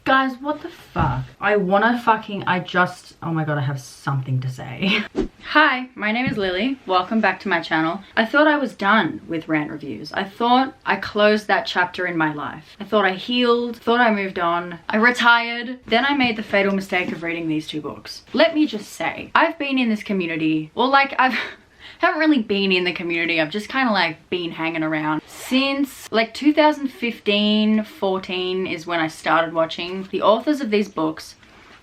Guys, what the fuck? I just, oh my god, I have something to say. Hi, my name is Lily. Welcome back to my channel. I thought I was done with rant reviews. I thought I closed that chapter in my life. I thought I healed, thought I moved on, I retired. Then I made the fatal mistake of reading these two books. Let me just say, I've been in this community, or like haven't really been in the community, I've just kind of like been hanging around since like 2015-14 is when I started watching. The authors of these books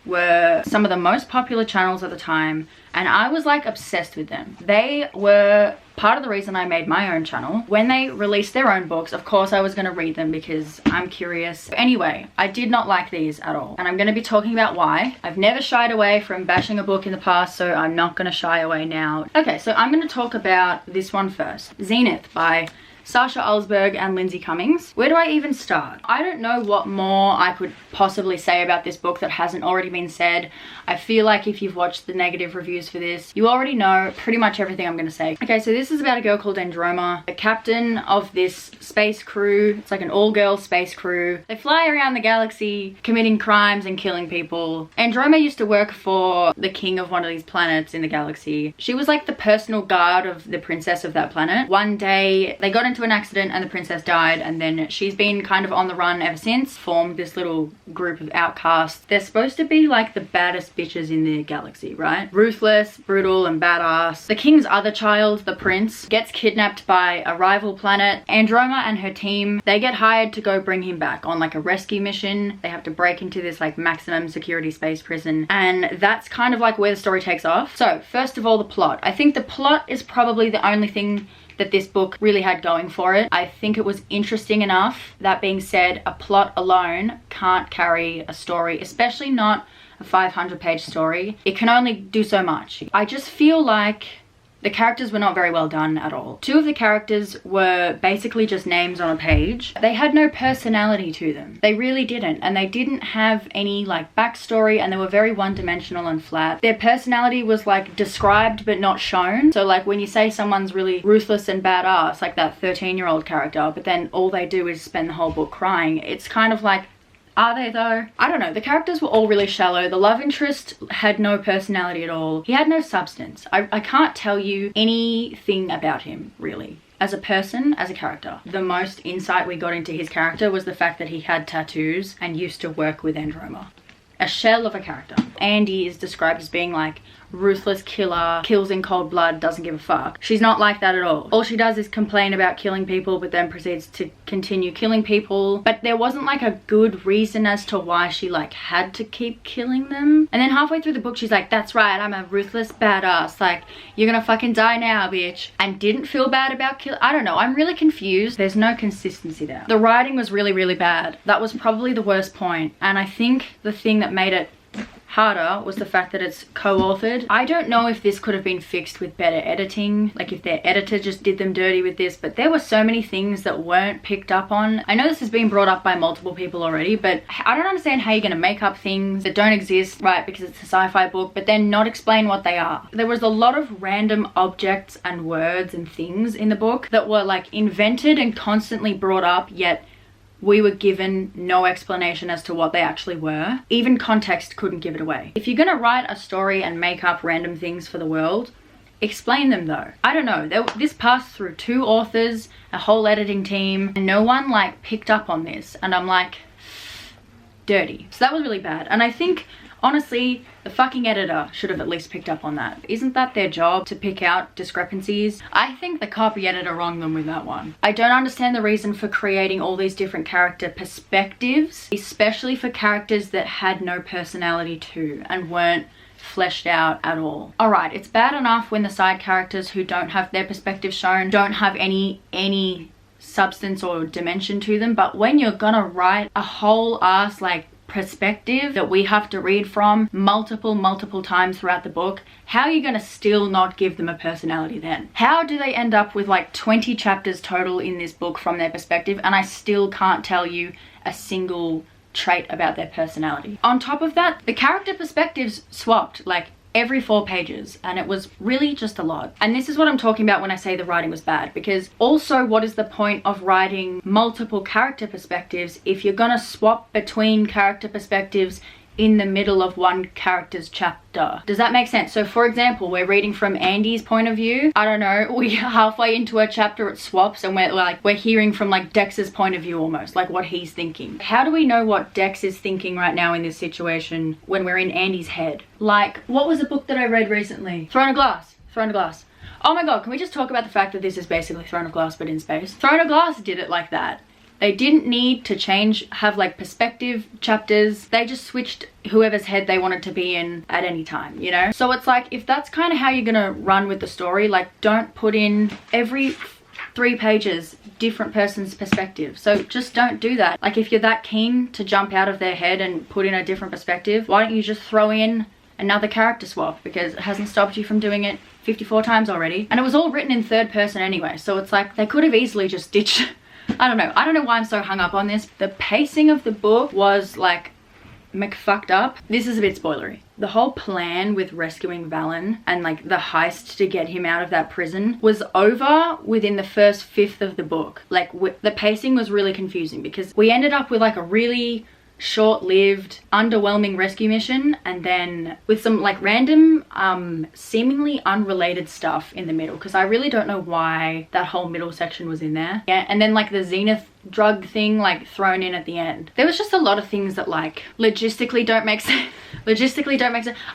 were some of the most popular channels at the time, and I was like obsessed with them. They were part of the reason I made my own channel. When they released their own books, of course I was going to read them because I'm curious. Anyway, I did not like these at all, and I'm going to be talking about why. I've never shied away from bashing a book in the past, so I'm not going to shy away now. Okay, so I'm going to talk about this one first. Zenith by Sasha Alsberg and Lindsay Cummings. Where do I even start? I don't know what more I could possibly say about this book that hasn't already been said. I feel like if you've watched the negative reviews for this, you already know pretty much everything I'm gonna say. Okay, so this is about a girl called Androma, the captain of this space crew. It's like an all-girl space crew. They fly around the galaxy committing crimes and killing people. Androma used to work for the king of one of these planets in the galaxy. She was like the personal guard of the princess of that planet. One day they got into an accident and the princess died, and then she's been kind of on the run ever since. Formed this little group of outcasts. They're supposed to be like the baddest bitches in the galaxy, right? Ruthless, brutal, and badass. The king's other child, the prince, gets kidnapped by a rival planet. Androma and her team, they get hired to go bring him back on like a rescue mission. They have to break into this like maximum security space prison, and that's kind of like where the story takes off. So first of all, the plot. I think the plot is probably the only thing that this book really had going for it. I think it was interesting enough. That being said, a plot alone can't carry a story, especially not a 500-page story. It can only do so much. I just feel like the characters were not very well done at all. Two of the characters were basically just names on a page. They had no personality to them. They really didn't. And they didn't have any like backstory, and they were very one-dimensional and flat. Their personality was like described but not shown. So like when you say someone's really ruthless and badass, like that 13-year-old character, but then all they do is spend the whole book crying, it's kind of like, are they though? I don't know. The characters were all really shallow. The love interest had no personality at all. He had no substance. I can't tell you anything about him, really. As a person, as a character. The most insight we got into his character was the fact that he had tattoos and used to work with Androma. A shell of a character. Andy is described as being like ruthless killer, kills in cold blood, doesn't give a fuck. She's not like that at all. All she does is complain about killing people, but then proceeds to continue killing people. But there wasn't like a good reason as to why she like had to keep killing them. And then halfway through the book, she's like, that's right, I'm a ruthless badass. Like, you're gonna fucking die now, bitch. And didn't feel bad about killing. I don't know, I'm really confused. There's no consistency there. The writing was really, really bad. That was probably the worst point. And I think the thing that made it harder was the fact that it's co-authored. I don't know if this could have been fixed with better editing, like if their editor just did them dirty with this, but there were so many things that weren't picked up on. I know this has been brought up by multiple people already, but I don't understand how you're gonna make up things that don't exist, right, because it's a sci-fi book, but then not explain what they are. There was a lot of random objects and words and things in the book that were like invented and constantly brought up, yet we were given no explanation as to what they actually were. Even context couldn't give it away. If you're gonna write a story and make up random things for the world, explain them though. I don't know, this passed through two authors, a whole editing team, and no one like picked up on this. And I'm like, dirty. So that was really bad. And I think, honestly, the fucking editor should have at least picked up on that. Isn't that their job, to pick out discrepancies? I think the copy editor wronged them with that one. I don't understand the reason for creating all these different character perspectives, especially for characters that had no personality too and weren't fleshed out at all. Alright, it's bad enough when the side characters who don't have their perspective shown don't have any substance or dimension to them, but when you're gonna write a whole ass like perspective that we have to read from multiple times throughout the book, how are you going to still not give them a personality then? How do they end up with like 20 chapters total in this book from their perspective, and I still can't tell you a single trait about their personality? On top of that, the character perspectives swapped like every 4 pages, and it was really just a lot. And this is what I'm talking about when I say the writing was bad, because also, what is the point of writing multiple character perspectives if you're gonna swap between character perspectives in the middle of one character's chapter? Does that make sense? So for example, we're reading from Andy's point of view. I don't know, we're halfway into a chapter, it swaps, and we're hearing from like Dex's point of view almost, like what he's thinking. How do we know what Dex is thinking right now in this situation when we're in Andy's head? Like, what was a book that I read recently? Throne of Glass. Throne of Glass. Oh my god, can we just talk about the fact that this is basically Throne of Glass but in space? Throne of Glass did it like that. They didn't need to have like perspective chapters. They just switched whoever's head they wanted to be in at any time, you know? So it's like, if that's kind of how you're gonna run with the story, like don't put in every 3 pages different person's perspective. So just don't do that. Like if you're that keen to jump out of their head and put in a different perspective, why don't you just throw in another character swap, because it hasn't stopped you from doing it 54 times already. And it was all written in 3rd person anyway, so it's like they could have easily just ditched. I don't know why I'm so hung up on this. The pacing of the book was like McFucked up. This is a bit spoilery. The whole plan with rescuing Valen and like the heist to get him out of that prison was over within the first 1/5 of the book. Like the pacing was really confusing because we ended up with like a really short-lived, underwhelming rescue mission, and then with some like random seemingly unrelated stuff in the middle, because I really don't know why that whole middle section was in there. Yeah, and then like the Zenith drug thing like thrown in at the end. There was just a lot of things that like logistically don't make sense.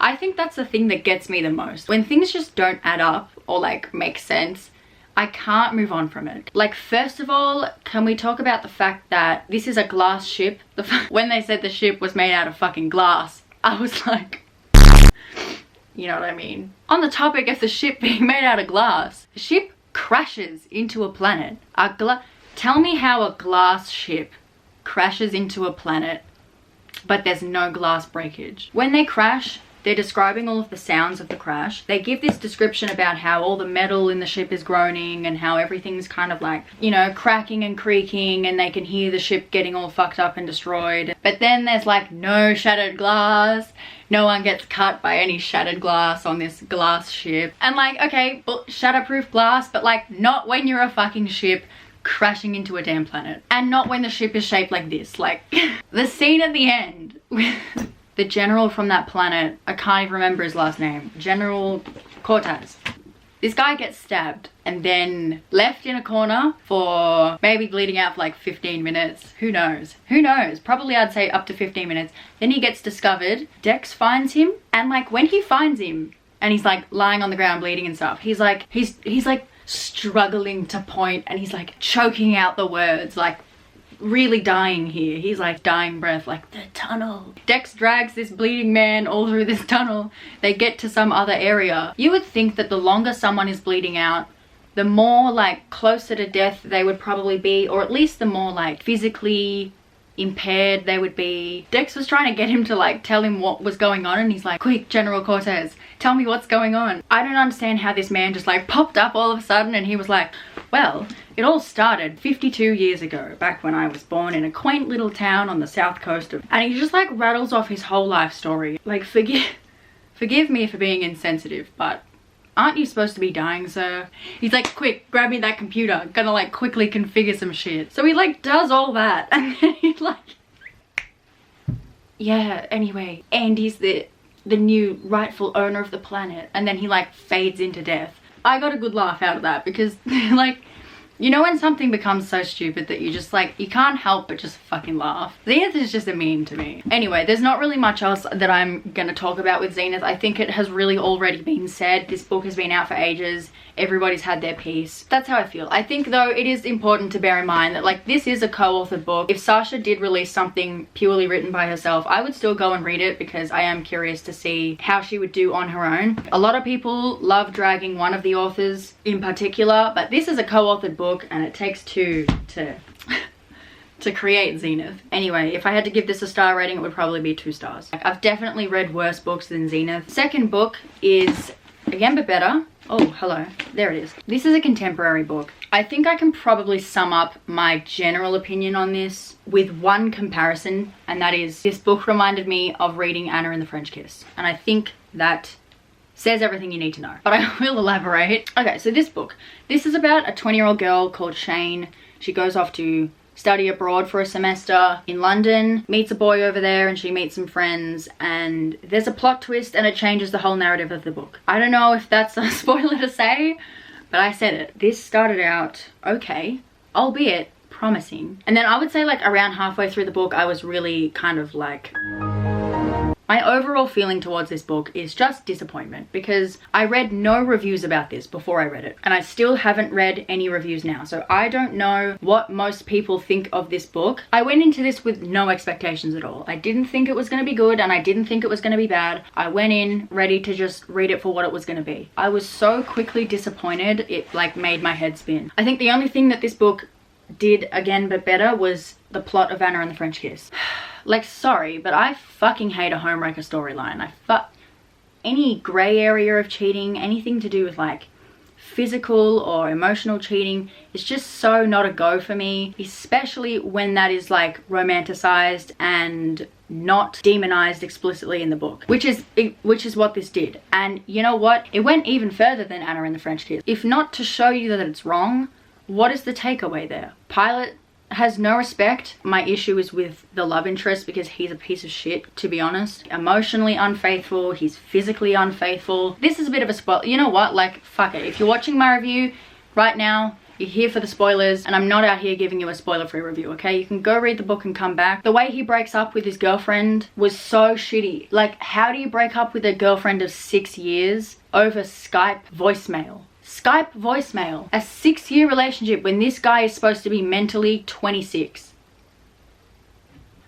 I think that's the thing that gets me the most, when things just don't add up or like make sense. I can't move on from it. Like, first of all, can we talk about the fact that this is a glass ship? When they said the ship was made out of fucking glass, I was like, you know what I mean? On the topic of the ship being made out of glass, the ship crashes into a planet. Tell me how a glass ship crashes into a planet, but there's no glass breakage. When they crash, they're describing all of the sounds of the crash. They give this description about how all the metal in the ship is groaning and how everything's kind of like, you know, cracking and creaking, and they can hear the ship getting all fucked up and destroyed. But then there's like no shattered glass. No one gets cut by any shattered glass on this glass ship. And like, okay, shatterproof glass, but like not when you're a fucking ship crashing into a damn planet. And not when the ship is shaped like this. Like the scene at the end the general from that planet, I can't even remember his last name, General Cortez. This guy gets stabbed and then left in a corner for maybe bleeding out for like 15 minutes. Who knows? Who knows? Probably I'd say up to 15 minutes. Then he gets discovered. Dex finds him, and like when he finds him and he's like lying on the ground bleeding and stuff, he's like struggling to point, and he's like choking out the words, like really dying here. He's like dying breath, like the tunnel. Dex drags this bleeding man all through this tunnel. They get to some other area. You would think that the longer someone is bleeding out, the more like closer to death they would probably be, or at least the more like physically impaired they would be. Dex was trying to get him to like tell him what was going on, and he's like, quick, General Cortez, tell me what's going on. I don't understand how this man just like popped up all of a sudden, and he was like, well, it all started 52 years ago, back when I was born in a quaint little town on the south coast of... And he just like rattles off his whole life story. Like, forgive me for being insensitive, but aren't you supposed to be dying, sir? He's like, quick, grab me that computer. I'm gonna like quickly configure some shit. So he like does all that, and then he's like... Yeah, anyway, Andy's the new rightful owner of the planet. And then he like fades into death. I got a good laugh out of that because like, you know when something becomes so stupid that you just like, you can't help but just fucking laugh. Zenith is just a meme to me. Anyway, there's not really much else that I'm gonna talk about with Zenith. I think it has really already been said. This book has been out for ages. Everybody's had their piece. That's how I feel. I think though it is important to bear in mind that like this is a co-authored book. If Sasha did release something purely written by herself, I would still go and read it because I am curious to see how she would do on her own. A lot of people love dragging one of the authors in particular, but this is a co-authored book and it takes two to create Zenith. Anyway, if I had to give this a star rating, it would probably be 2 stars. I've definitely read worse books than Zenith. Second book is again but better. Oh, hello. There it is. This is a contemporary book. I think I can probably sum up my general opinion on this with one comparison, and that is this book reminded me of reading Anna and the French Kiss. And I think that says everything you need to know, but I will elaborate. Okay, so this book, this is about a 20-year-old girl called Shane. She goes off to study abroad for a semester in London, meets a boy over there, and she meets some friends, and there's a plot twist and it changes the whole narrative of the book. I don't know if that's a spoiler to say, but I said it. This started out okay, albeit promising. And then I would say like around halfway through the book, I was really kind of like... My overall feeling towards this book is just disappointment, because I read no reviews about this before I read it, and I still haven't read any reviews now, so I don't know what most people think of this book. I went into this with no expectations at all. I didn't think it was going to be good, and I didn't think it was going to be bad. I went in ready to just read it for what it was going to be. I was so quickly disappointed, it like made my head spin. I think the only thing that this book did again but better was the plot of Anna and the French Kiss. Like, sorry, but I fucking hate a homewrecker storyline. Any grey area of cheating, anything to do with like physical or emotional cheating, is just so not a go for me, especially when that is like romanticized and not demonized explicitly in the book, which is what this did. And you know what? It went even further than Anna and the French Kiss. If not to show you that it's wrong, what is the takeaway there? Pilot has no respect. My issue is with the love interest, because he's a piece of shit, to be honest. Emotionally unfaithful, he's physically unfaithful. This is a bit of a spoiler. You know what? Like, fuck it. If you're watching my review right now, you're here for the spoilers, and I'm not out here giving you a spoiler-free review, okay? You can go read the book and come back. The way he breaks up with his girlfriend was so shitty. Like, how do you break up with a girlfriend of 6 years over Skype voicemail? Skype voicemail. A 6-year relationship when this guy is supposed to be mentally 26.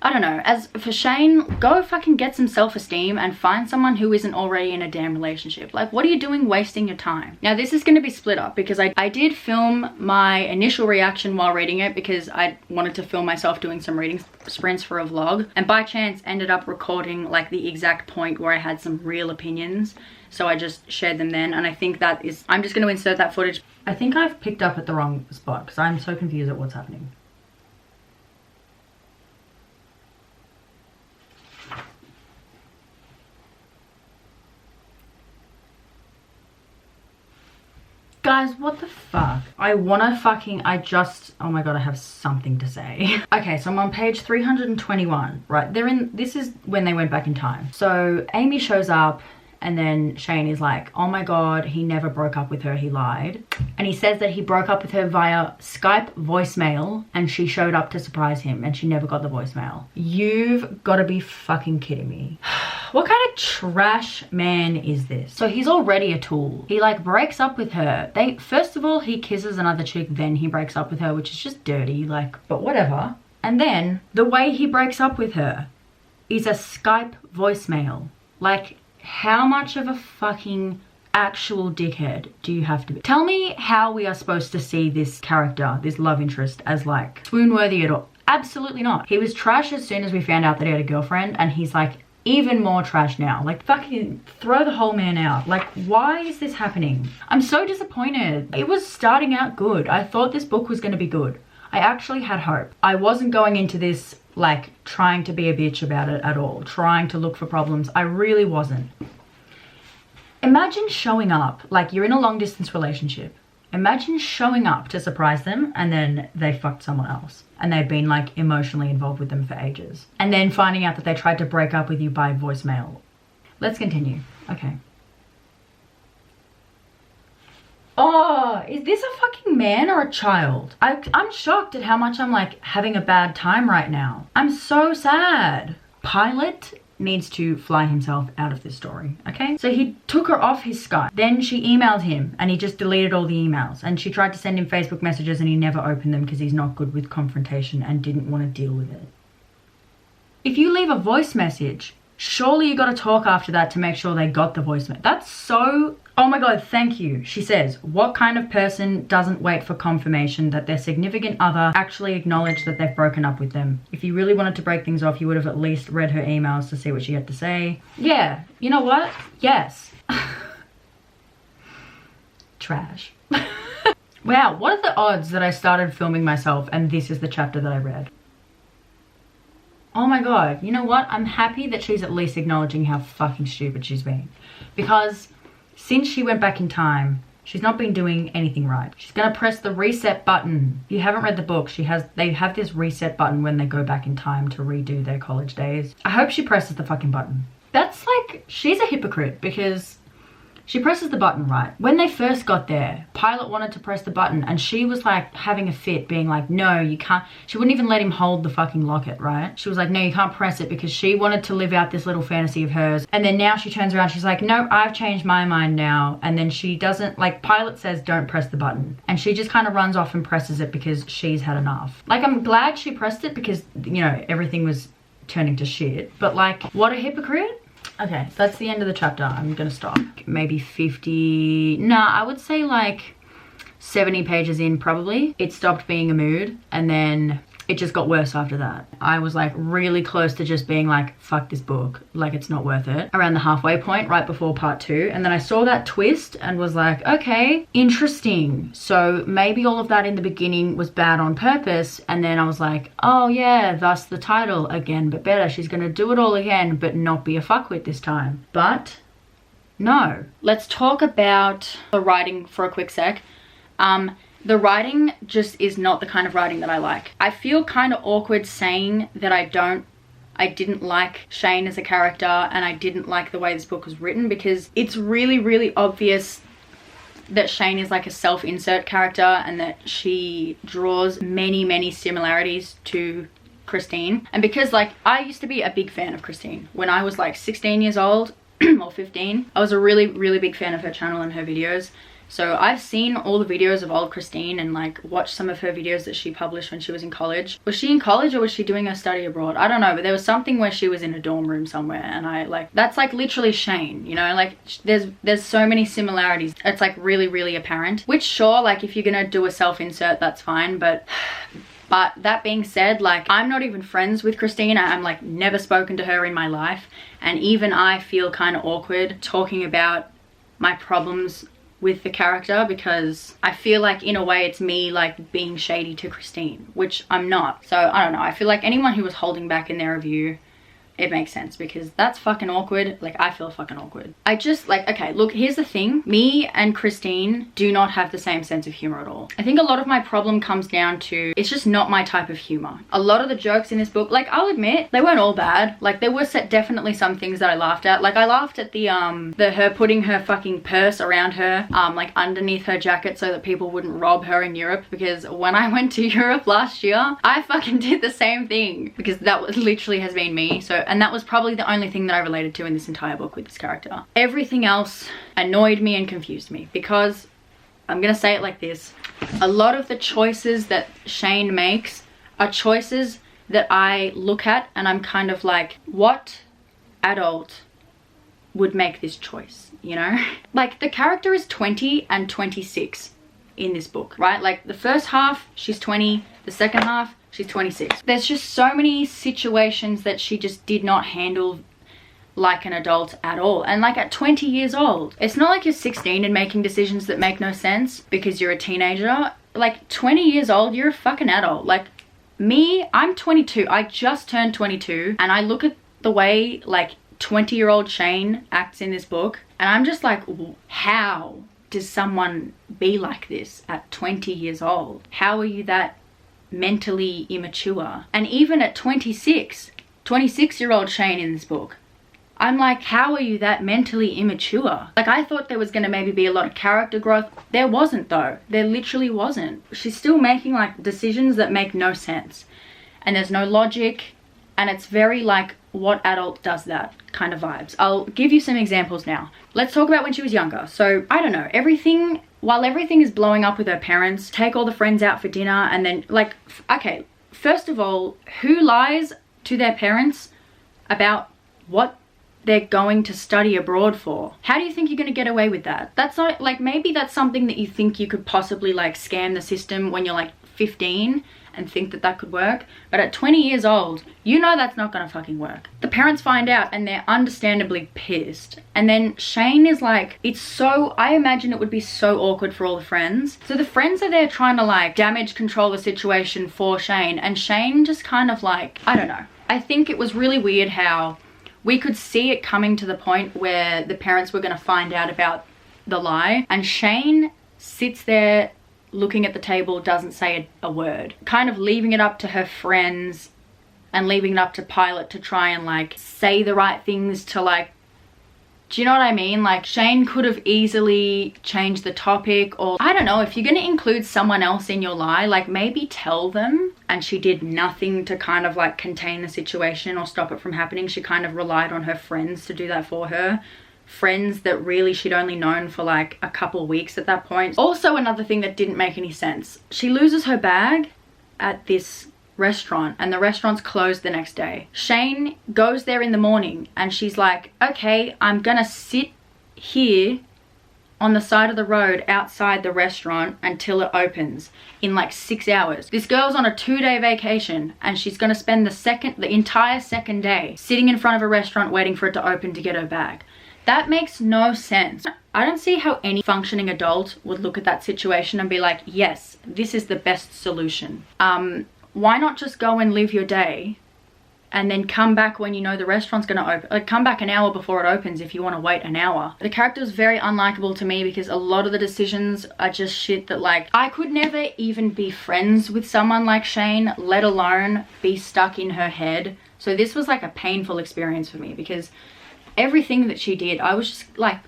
I don't know. As for Shane, go fucking get some self-esteem and find someone who isn't already in a damn relationship. Like, what are you doing wasting your time? Now, this is going to be split up, because I did film my initial reaction while reading it, because I wanted to film myself doing some reading sprints for a vlog, and by chance ended up recording like the exact point where I had some real opinions. So I just shared them then, and I think that is... I'm just going to insert that footage. I think I've picked up at the wrong spot, because I'm so confused at what's happening. Guys, what the fuck? Oh my god, I have something to say. Okay, so I'm on page 321, right? This is when they went back in time. So Amy shows up, and then Shane is like, oh my god, he never broke up with her, he lied. And he says that he broke up with her via Skype voicemail, and she showed up to surprise him, and she never got the voicemail. You've got to be fucking kidding me. What kind of trash man is this? So he's already a tool. He like breaks up with her. First of all, he kisses another chick, then he breaks up with her, which is just dirty, like, but whatever. And then the way he breaks up with her is a Skype voicemail. Like, how much of a fucking actual dickhead do you have to be? Tell me how we are supposed to see this character, this love interest, as like swoon worthy at all. Absolutely not. He was trash as soon as we found out that he had a girlfriend, and he's like even more trash now. Like, fucking throw the whole man out. Like, why is this happening? I'm so disappointed. It was starting out good. I thought this book was going to be good. I actually had hope. I wasn't going into this like trying to be a bitch about it at all, trying to look for problems. I really wasn't. Imagine showing up, like you're in a long distance relationship. Imagine showing up to surprise them, and then they fucked someone else, and they've been like emotionally involved with them for ages, and then finding out that they tried to break up with you by voicemail. Let's continue. Okay. Oh, is this a fucking man or a child? I'm shocked at how much I'm like having a bad time right now. I'm so sad. Pilot needs to fly himself out of this story, okay? So he took her off his Skype. Then she emailed him, and he just deleted all the emails. And she tried to send him Facebook messages, and he never opened them because he's not good with confrontation and didn't want to deal with it. If you leave a voice message, surely you got to talk after that to make sure they got the voice message. That's so... Oh my god, thank you. She says, what kind of person doesn't wait for confirmation that their significant other actually acknowledged that they've broken up with them? If you really wanted to break things off, you would have at least read her emails to see what she had to say. Yeah, you know what? Yes. Trash. Wow, what are the odds that I started filming myself and this is the chapter that I read? Oh my god, you know what? I'm happy that she's at least acknowledging how fucking stupid she's been. Because since she went back in time, she's not been doing anything right. She's gonna press the reset button. If you haven't read the book, they have this reset button when they go back in time to redo their college days. I hope she presses the fucking button. That's like, she's a hypocrite because she presses the button right. When they first got there, Pilot wanted to press the button and she was like having a fit, being like, no, you can't. She wouldn't even let him hold the fucking locket, right? She was like, no, you can't press it, because she wanted to live out this little fantasy of hers. And then now she turns around, she's like, no, I've changed my mind now. And then she doesn't, like, Pilot says, don't press the button. And she just kind of runs off and presses it because she's had enough. Like, I'm glad she pressed it because, you know, everything was turning to shit. But like, what a hypocrite. Okay, that's the end of the chapter. I'm gonna stop. Maybe 50, nah, I would say like 70 pages in probably. It stopped being a mood and then it just got worse after that. I was like really close to just being like, fuck this book, like it's not worth it. Around the halfway point, right before part 2. And then I saw that twist and was like, okay, interesting. So maybe all of that in the beginning was bad on purpose. And then I was like, oh yeah, thus the title, again but better. She's gonna do it all again, but not be a fuckwit this time. But no. Let's talk about the writing for a quick sec. The writing just is not the kind of writing that I like. I feel kind of awkward saying that I didn't like Shane as a character and I didn't like the way this book was written, because it's really, really obvious that Shane is like a self-insert character and that she draws many, many similarities to Christine. And because like I used to be a big fan of Christine when I was like 16 years old or 15. I was a really, really big fan of her channel and her videos. So I've seen all the videos of old Christine and like watched some of her videos that she published when she was in college. Was she in college or was she doing her study abroad? I don't know, but there was something where she was in a dorm room somewhere and I like, that's like literally Shane, you know, like there's so many similarities. It's like really, really apparent, which sure, like if you're gonna do a self-insert, that's fine. But that being said, like I'm not even friends with Christine. I'm like never spoken to her in my life. And even I feel kind of awkward talking about my problems with the character, because I feel like in a way it's me like being shady to Christine, which I'm not. So I don't know, I feel like anyone who was holding back in their review, it makes sense, because that's fucking awkward. Like I feel fucking awkward. I just like, okay, look, here's the thing. Me and Christine do not have the same sense of humor at all. I think a lot of my problem comes down to, it's just not my type of humor. A lot of the jokes in this book, like I'll admit, they weren't all bad. Like there were definitely some things that I laughed at. Like I laughed at the her putting her fucking purse around her, like underneath her jacket so that people wouldn't rob her in Europe, because when I went to Europe last year, I fucking did the same thing, because that was literally has been me. So, and that was probably the only thing that I related to in this entire book with this character. Everything else annoyed me and confused me, because I'm gonna say it like this. A lot of the choices that Shane makes are choices that I look at and I'm kind of like, what adult would make this choice, you know? Like the character is 20 and 26 in this book, right? Like the first half, she's 20, the second half, she's 26. There's just so many situations that she just did not handle like an adult at all. And like at 20 years old, it's not like you're 16 and making decisions that make no sense because you're a teenager. Like 20 years old, you're a fucking adult. Like me, I'm 22. I just turned 22 and I look at the way like 20-year-old Shane acts in this book and I'm just like, how does someone be like this at 20 years old? How are you that mentally immature? And even at 26-year-old Shane in this book, I'm like, how are you that mentally immature? Like I thought there was gonna maybe be a lot of character growth. There wasn't though. There literally wasn't. She's still making like decisions that make no sense. And there's no logic. And it's very like, what adult does that kind of vibes. I'll give you some examples now. Let's talk about when she was younger. So I don't know, while everything is blowing up with her parents, take all the friends out for dinner and then like, okay, first of all, who lies to their parents about what they're going to study abroad for? How do you think you're going to get away with that? That's not like, maybe that's something that you think you could possibly like scam the system when you're like 15 and think that that could work, but at 20 years old, you know that's not gonna fucking work. The parents find out and they're understandably pissed. And then Shane is like, I imagine it would be so awkward for all the friends. So the friends are there trying to like damage control the situation for Shane, and Shane just kind of like, I don't know. I think it was really weird how we could see it coming to the point where the parents were gonna find out about the lie, and Shane sits there looking at the table, doesn't say a word, kind of leaving it up to her friends and leaving it up to Pilot to try and like say the right things to like, do you know what I mean? Like Shane could have easily changed the topic, or I don't know, if you're going to include someone else in your lie, like maybe tell them. And she did nothing to kind of like contain the situation or stop it from happening. She kind of relied on her friends to do that for her. Friends that really she'd only known for like a couple weeks at that point. Also, another thing that didn't make any sense. She loses her bag at this restaurant and the restaurant's closed the next day. Shane goes there in the morning and she's like, okay, I'm gonna sit here on the side of the road outside the restaurant until it opens in like 6 hours. This girl's on a 2-day vacation and she's gonna spend the entire second day sitting in front of a restaurant waiting for it to open to get her bag. That makes no sense. I don't see how any functioning adult would look at that situation and be like, yes, this is the best solution. Why not just go and live your day and then come back when you know the restaurant's gonna open? Like, come back an hour before it opens if you want to wait an hour. The character is very unlikable to me because a lot of the decisions are just shit that like, I could never even be friends with someone like Shane, let alone be stuck in her head. So this was like a painful experience for me because everything that she did, I was just like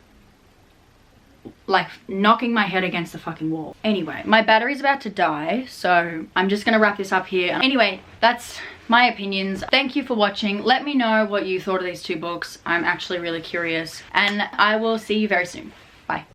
knocking my head against the fucking wall. Anyway, my battery's about to die, so I'm just gonna wrap this up here. Anyway, that's my opinions. Thank you for watching. Let me know what you thought of these two books. I'm actually really curious, and I will see you very soon.